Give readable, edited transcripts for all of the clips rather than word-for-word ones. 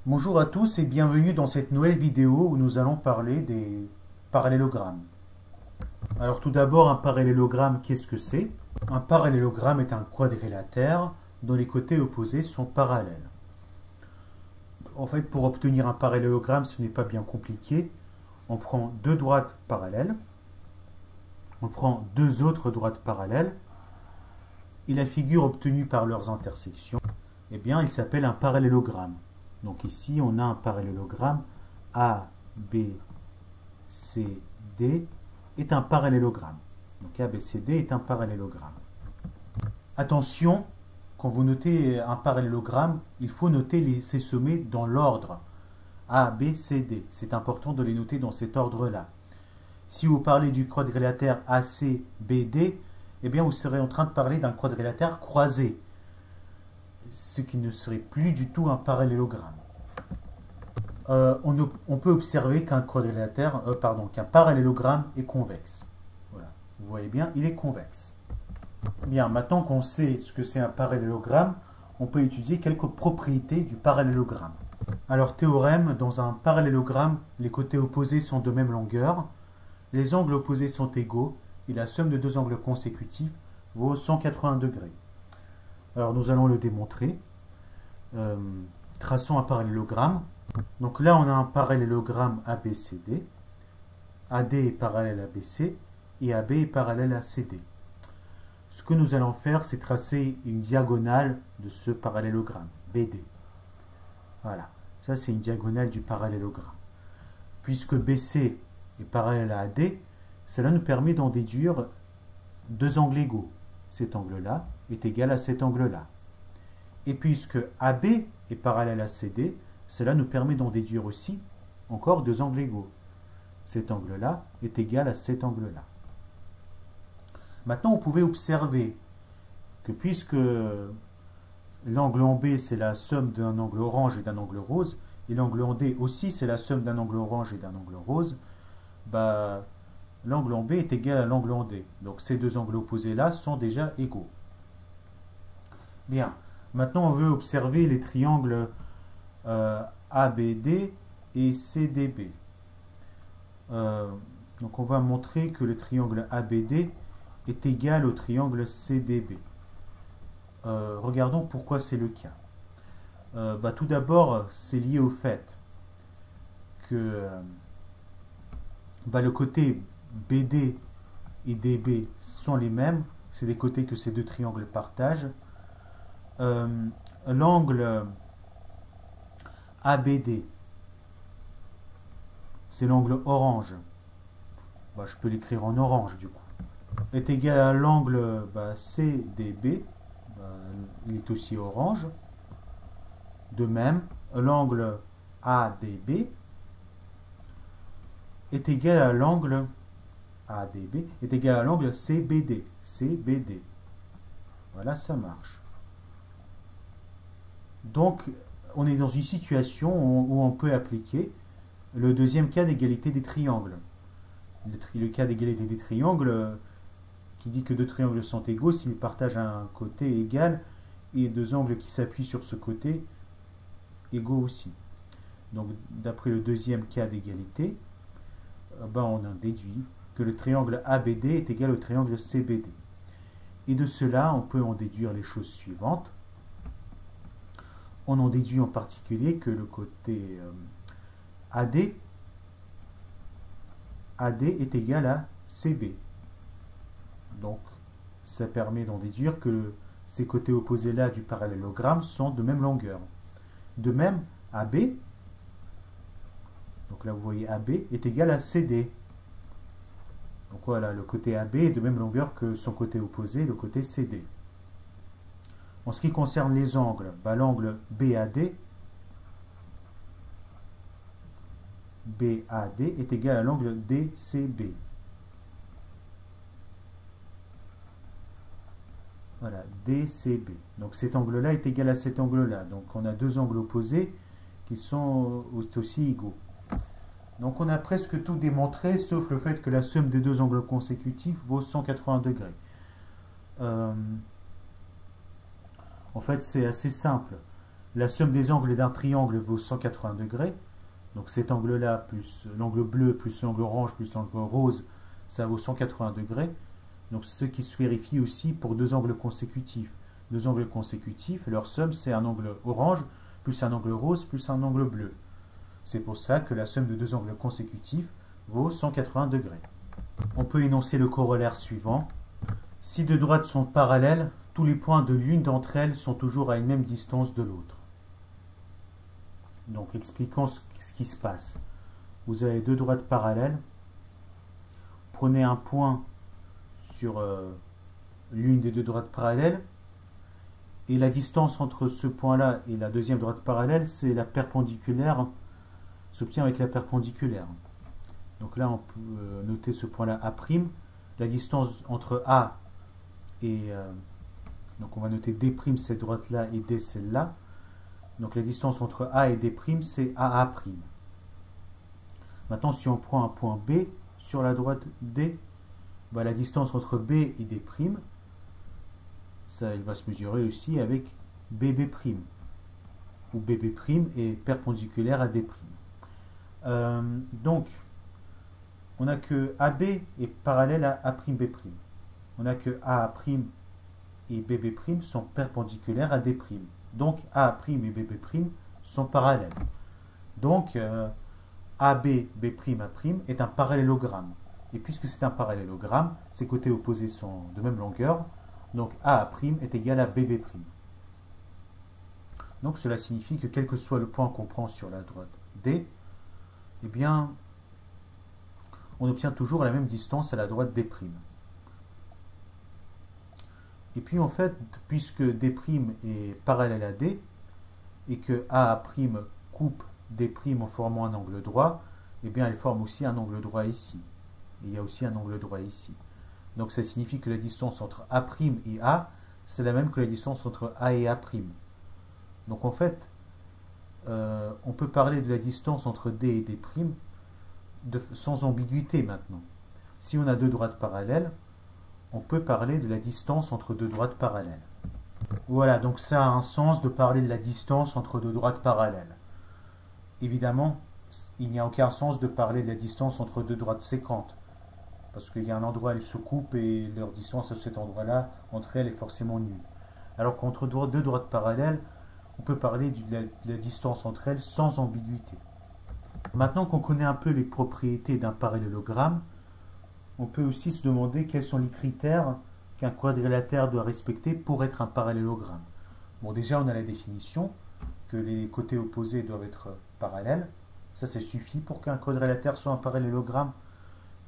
Bonjour à tous et bienvenue dans cette nouvelle vidéo où nous allons parler des parallélogrammes. Alors tout d'abord, un parallélogramme, qu'est-ce que c'est? Un parallélogramme est un quadrilatère dont les côtés opposés sont parallèles. En fait, pour obtenir un parallélogramme, ce n'est pas bien compliqué. On prend deux droites parallèles, on prend deux autres droites parallèles, et la figure obtenue par leurs intersections, eh bien, il s'appelle un parallélogramme. Donc ici, on a un parallélogramme A, B, C, D est un parallélogramme. Donc A, B, C, D est un parallélogramme. Attention, quand vous notez un parallélogramme, il faut noter ces sommets dans l'ordre A, B, C, D. C'est important de les noter dans cet ordre-là. Si vous parlez du quadrilatère AC, BD, eh bien vous serez en train de parler d'un quadrilatère croisé, ce qui ne serait plus du tout un parallélogramme. On peut observer qu'un qu'un parallélogramme est convexe. Voilà. Vous voyez bien, il est convexe. Bien, maintenant qu'on sait ce que c'est un parallélogramme, on peut étudier quelques propriétés du parallélogramme. Alors, théorème, dans un parallélogramme, les côtés opposés sont de même longueur, les angles opposés sont égaux, et la somme de deux angles consécutifs vaut 180 degrés. Alors, nous allons le démontrer. Traçons un parallélogramme. Donc là, on a un parallélogramme ABCD. AD est parallèle à BC et AB est parallèle à CD. Ce que nous allons faire, c'est tracer une diagonale de ce parallélogramme, BD. Voilà, ça c'est une diagonale du parallélogramme. Puisque BC est parallèle à AD, cela nous permet d'en déduire deux angles égaux. Cet angle-là est égal à cet angle-là. Et puisque AB est parallèle à CD, cela nous permet d'en déduire aussi encore deux angles égaux. Cet angle-là est égal à cet angle-là. Maintenant, vous pouvez observer que puisque l'angle en B, c'est la somme d'un angle orange et d'un angle rose, et l'angle en D aussi, c'est la somme d'un angle orange et d'un angle rose, l'angle en B est égal à l'angle en D. Donc ces deux angles opposés-là sont déjà égaux. Bien. Maintenant, on veut observer les triangles ABD et CDB. Donc on va montrer que le triangle ABD est égal au triangle CDB. Regardons pourquoi c'est le cas. Tout d'abord, c'est lié au fait que le côté BD et DB sont les mêmes. C'est des côtés que ces deux triangles partagent. L'angle ABD, c'est l'angle orange. Je peux l'écrire en orange du coup. Est égal à l'angle CDB, il est aussi orange. De même, l'angle ADB est égal à l'angle CBD. CBD. Voilà, ça marche. Donc, on est dans une situation où on peut appliquer le deuxième cas d'égalité des triangles. Le cas d'égalité des triangles qui dit que deux triangles sont égaux s'ils partagent un côté égal et deux angles qui s'appuient sur ce côté égaux aussi. Donc, d'après le deuxième cas d'égalité, on a déduit que le triangle ABD est égal au triangle CBD. Et de cela, on peut en déduire les choses suivantes. On en déduit en particulier que le côté AD est égal à CB. Donc, ça permet d'en déduire que ces côtés opposés-là du parallélogramme sont de même longueur. De même, AB, donc là vous voyez AB, est égal à CD. Donc voilà, le côté AB est de même longueur que son côté opposé, le côté CD. En ce qui concerne les angles, l'angle BAD est égal à l'angle DCB. Voilà, DCB. Donc cet angle-là est égal à cet angle-là. Donc on a deux angles opposés qui sont aussi égaux. Donc on a presque tout démontré, sauf le fait que la somme des deux angles consécutifs vaut 180 degrés. En fait, c'est assez simple. la somme des angles d'un triangle vaut 180 degrés. Donc cet angle-là, plus l'angle bleu, plus l'angle orange, plus l'angle rose, ça vaut 180 degrés. Donc ce qui se vérifie aussi pour deux angles consécutifs. Deux angles consécutifs, leur somme c'est un angle orange, plus un angle rose, plus un angle bleu. C'est pour ça que la somme de deux angles consécutifs vaut 180 degrés. On peut énoncer le corollaire suivant. Si deux droites sont parallèles, tous les points de l'une d'entre elles sont toujours à une même distance de l'autre. Donc expliquons ce qui se passe. Vous avez deux droites parallèles. Prenez un point sur l'une des deux droites parallèles. Et la distance entre ce point-là et la deuxième droite parallèle, c'est la perpendiculaire, s'obtient avec la perpendiculaire. Donc là, on peut noter ce point-là A'. La distance entre A et... donc on va noter D', cette droite-là, et D, celle-là. Donc la distance entre A et D', c'est AA'. Maintenant, si on prend un point B sur la droite D, bah, la distance entre B et D', ça, il va se mesurer aussi avec BB', où BB' est perpendiculaire à D'. Donc, on n'a que AB est parallèle à A'B'. On n'a que AA' et BB' sont perpendiculaires à D'. Donc, A' et BB' sont parallèles. Donc, AB, B', A' est un parallélogramme. Et puisque c'est un parallélogramme, ses côtés opposés sont de même longueur. Donc, A' est égal à BB'. Donc, cela signifie que quel que soit le point qu'on prend sur la droite D, eh bien, on obtient toujours la même distance à la droite D'. Et puis en fait, puisque D' est parallèle à D, et que A' coupe D' en formant un angle droit, eh bien elle forme aussi un angle droit ici. Et il y a aussi un angle droit ici. Donc ça signifie que la distance entre A' et A, c'est la même que la distance entre A et A'. Donc en fait, on peut parler de la distance entre D et D' sans ambiguïté maintenant. Si on a deux droites parallèles, on peut parler de la distance entre deux droites parallèles. Voilà, donc ça a un sens de parler de la distance entre deux droites parallèles. Évidemment, il n'y a aucun sens de parler de la distance entre deux droites séquentes, parce qu'il y a un endroit où elles se coupent et leur distance à cet endroit-là, entre elles, est forcément nulle. Alors qu'entre deux droites parallèles, on peut parler de la distance entre elles sans ambiguïté. Maintenant qu'on connaît un peu les propriétés d'un parallélogramme, on peut aussi se demander quels sont les critères qu'un quadrilatère doit respecter pour être un parallélogramme. Bon, déjà, on a la définition, que les côtés opposés doivent être parallèles. Ça suffit pour qu'un quadrilatère soit un parallélogramme.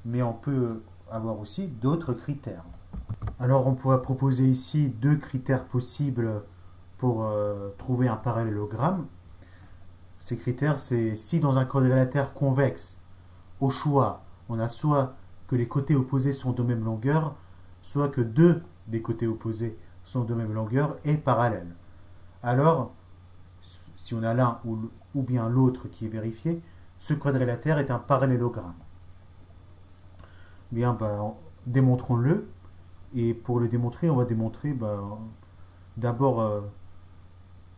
Mais on peut avoir aussi d'autres critères. Alors, on pourrait proposer ici deux critères possibles pour trouver un parallélogramme. Ces critères, c'est si dans un quadrilatère convexe, au choix, on a soit que les côtés opposés sont de même longueur, soit que deux des côtés opposés sont de même longueur et parallèles. Alors, si on a l'un ou bien l'autre qui est vérifié, ce quadrilatère est un parallélogramme. Bien, démontrons-le. Et pour le démontrer, on va démontrer d'abord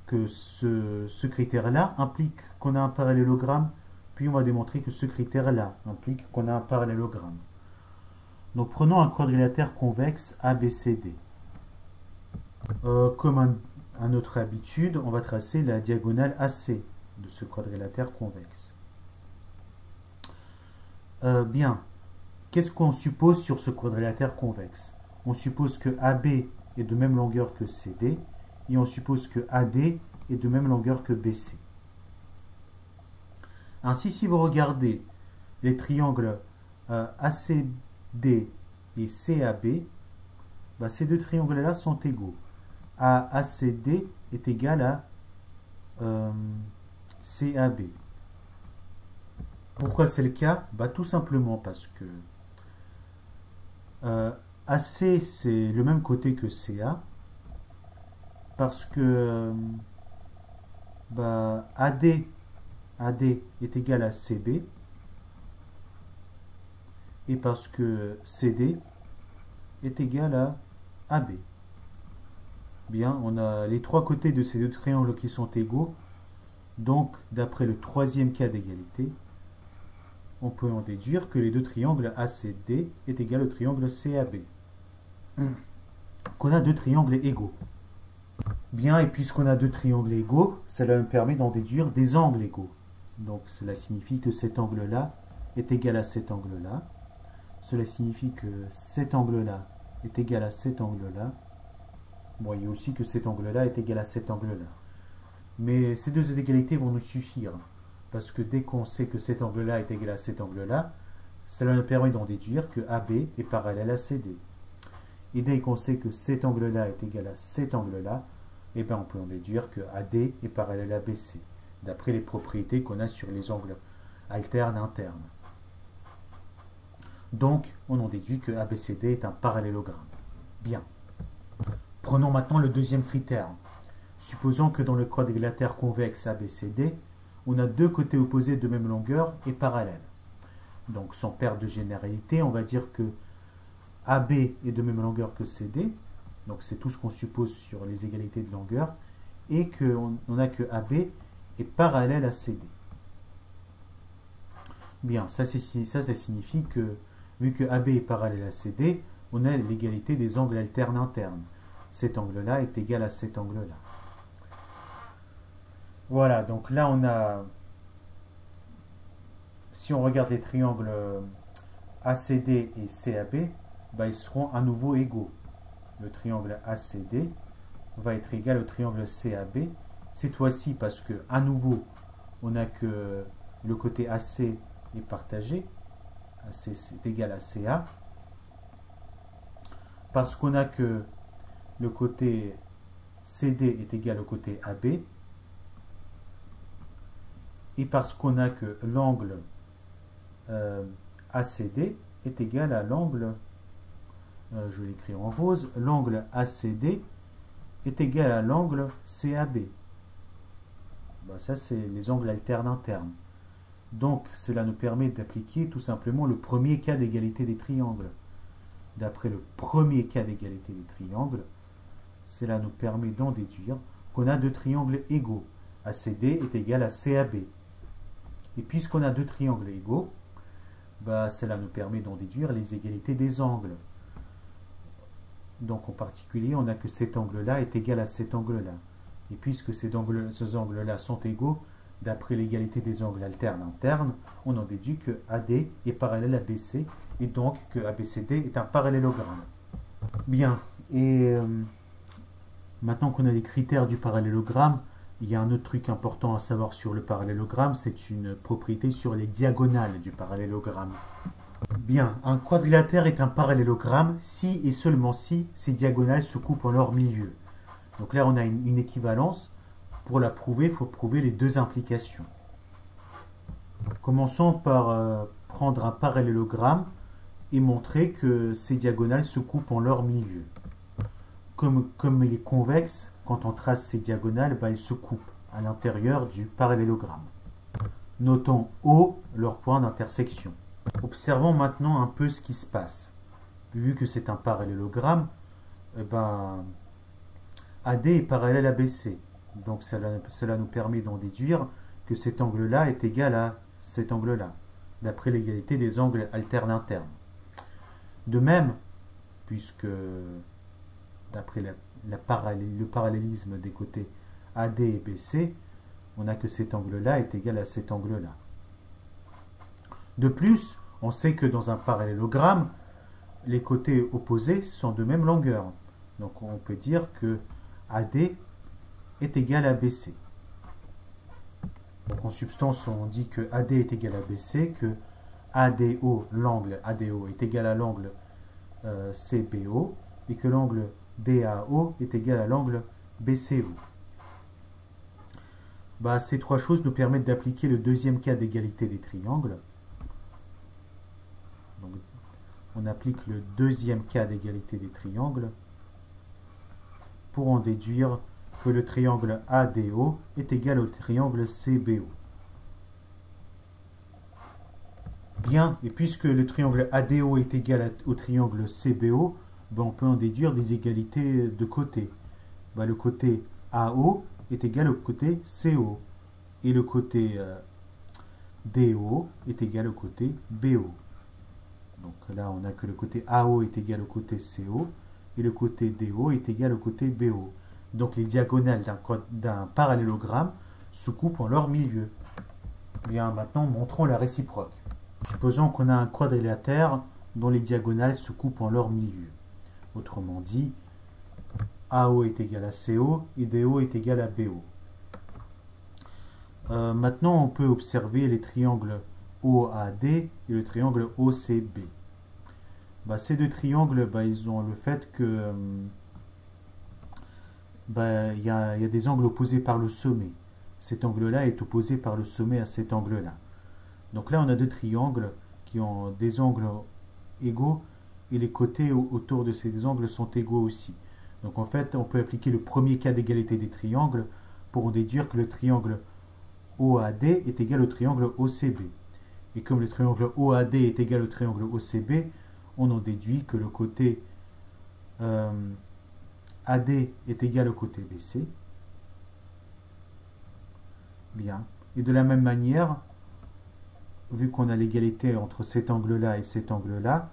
que ce critère-là implique qu'on a un parallélogramme, puis on va démontrer que ce critère-là implique qu'on a un parallélogramme. Donc prenons un quadrilatère convexe ABCD. Comme à notre habitude, on va tracer la diagonale AC de ce quadrilatère convexe. Bien, qu'est-ce qu'on suppose sur ce quadrilatère convexe? On suppose que AB est de même longueur que CD, et on suppose que AD est de même longueur que BC. Ainsi, si vous regardez les triangles ACD et CAB, ces deux triangles-là sont égaux. ACD est égal à CAB. Pourquoi c'est le cas? Tout simplement parce que AC c'est le même côté que CA, parce que AD est égal à CB, et parce que CD est égal à AB. Bien, on a les trois côtés de ces deux triangles qui sont égaux. Donc, d'après le troisième cas d'égalité, on peut en déduire que les deux triangles ACD est égal au triangle CAB. Qu'on a deux triangles égaux. Bien, et puisqu'on a deux triangles égaux, cela me permet d'en déduire des angles égaux. Donc, cela signifie que cet angle-là est égal à cet angle-là. Cela signifie que cet angle-là est égal à cet angle-là. Bon, il y a aussi que cet angle-là est égal à cet angle-là. Mais ces deux égalités vont nous suffire. Parce que dès qu'on sait que cet angle-là est égal à cet angle-là, cela nous permet d'en déduire que AB est parallèle à CD. Et dès qu'on sait que cet angle-là est égal à cet angle-là, eh bien on peut en déduire que AD est parallèle à BC, d'après les propriétés qu'on a sur les angles alternes internes. Donc, on en déduit que ABCD est un parallélogramme. Bien. Prenons maintenant le deuxième critère. Supposons que dans le quadrilatère convexe ABCD, on a deux côtés opposés de même longueur et parallèles. Donc, sans perte de généralité, on va dire que AB est de même longueur que CD. Donc, c'est tout ce qu'on suppose sur les égalités de longueur. Et qu'on a que AB est parallèle à CD. Bien, ça signifie que, vu que AB est parallèle à CD, on a l'égalité des angles alternes internes. Cet angle-là est égal à cet angle-là. Voilà, donc là on a, si on regarde les triangles ACD et CAB, bah, ils seront à nouveau égaux. Le triangle ACD va être égal au triangle CAB, cette fois-ci parce que à nouveau on a que le côté AC est partagé, AC est égal à CA, parce qu'on a que le côté CD est égal au côté AB, et parce qu'on a que l'angle ACD est égal à l'angle, je vais l'écrire en rose, l'angle ACD est égal à l'angle CAB. Ben, ça, c'est les angles alternes internes. Donc, cela nous permet d'appliquer tout simplement le premier cas d'égalité des triangles. D'après le premier cas d'égalité des triangles, cela nous permet d'en déduire qu'on a deux triangles égaux. ACD est égal à CAB. Et puisqu'on a deux triangles égaux, bah, cela nous permet d'en déduire les égalités des angles. Donc en particulier, on a que cet angle-là est égal à cet angle-là. Et puisque ces angles-là sont égaux, d'après l'égalité des angles alternes internes, on en déduit que AD est parallèle à BC, et donc que ABCD est un parallélogramme. Bien, et maintenant qu'on a les critères du parallélogramme, il y a un autre truc important à savoir sur le parallélogramme, c'est une propriété sur les diagonales du parallélogramme. Bien, un quadrilatère est un parallélogramme si et seulement si ces diagonales se coupent en leur milieu. Donc là, on a une équivalence. Pour la prouver, il faut prouver les deux implications. Commençons par prendre un parallélogramme et montrer que ces diagonales se coupent en leur milieu. Comme il est convexe, quand on trace ces diagonales, bah, elles se coupent à l'intérieur du parallélogramme. Notons O leur point d'intersection. Observons maintenant un peu ce qui se passe. Vu que c'est un parallélogramme, eh ben, AD est parallèle à BC. Donc cela nous permet d'en déduire que cet angle-là est égal à cet angle-là, d'après l'égalité des angles alternes internes. De même, puisque d'après le parallélisme des côtés AD et BC, on a que cet angle-là est égal à cet angle-là. De plus, on sait que dans un parallélogramme, les côtés opposés sont de même longueur. Donc on peut dire que AD est égal à BC. Donc en substance, on dit que AD est égal à BC, que ADO, l'angle ADO est égal à l'angle CBO, et que l'angle DAO est égal à l'angle BCO. Bah, ces trois choses nous permettent d'appliquer le deuxième cas d'égalité des triangles. Donc, on applique le deuxième cas d'égalité des triangles pour en déduire que le triangle ADO est égal au triangle CBO. Bien, et puisque le triangle ADO est égal au triangle CBO, ben on peut en déduire des égalités de côté. bah, le côté AO est égal au côté CO. Et le côté DO est égal au côté BO. Donc là, on a que le côté AO est égal au côté CO et le côté DO est égal au côté BO. Donc les diagonales d'un parallélogramme se coupent en leur milieu. Bien, maintenant, montrons la réciproque. Supposons qu'on a un quadrilatère dont les diagonales se coupent en leur milieu. Autrement dit, AO est égal à CO et DO est égal à BO. Maintenant, on peut observer les triangles OAD et le triangle OCB. Bah, ces deux triangles, bah, ils ont le fait que bah, y a des angles opposés par le sommet. Cet angle-là est opposé par le sommet à cet angle-là. Donc là, on a deux triangles qui ont des angles égaux et les côtés autour de ces angles sont égaux aussi. Donc en fait, on peut appliquer le premier cas d'égalité des triangles pour en déduire que le triangle OAD est égal au triangle OCB. Et comme le triangle OAD est égal au triangle OCB, on en déduit que le côté AD est égal au côté BC. Bien. Et de la même manière, vu qu'on a l'égalité entre cet angle-là et cet angle-là,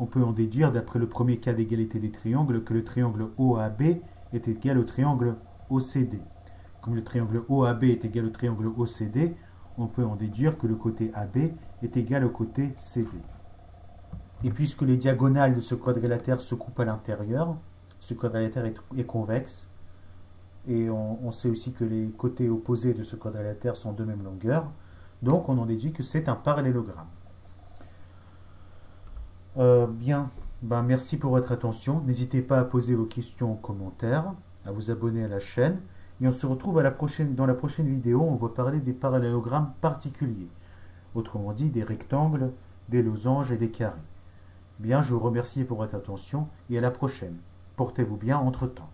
on peut en déduire, d'après le premier cas d'égalité des triangles, que le triangle OAB est égal au triangle OCD. Comme le triangle OAB est égal au triangle OCD, on peut en déduire que le côté AB est égal au côté CD. Et puisque les diagonales de ce quadrilatère se coupent à l'intérieur, ce quadrilatère est convexe, et on sait aussi que les côtés opposés de ce quadrilatère sont de même longueur, donc on en déduit que c'est un parallélogramme. Bien, merci pour votre attention. N'hésitez pas à poser vos questions en commentaire, à vous abonner à la chaîne. Et on se retrouve dans la prochaine vidéo. On va parler des parallélogrammes particuliers. Autrement dit, des rectangles, des losanges et des carrés. Bien, je vous remercie pour votre attention et à la prochaine. Portez-vous bien entre-temps.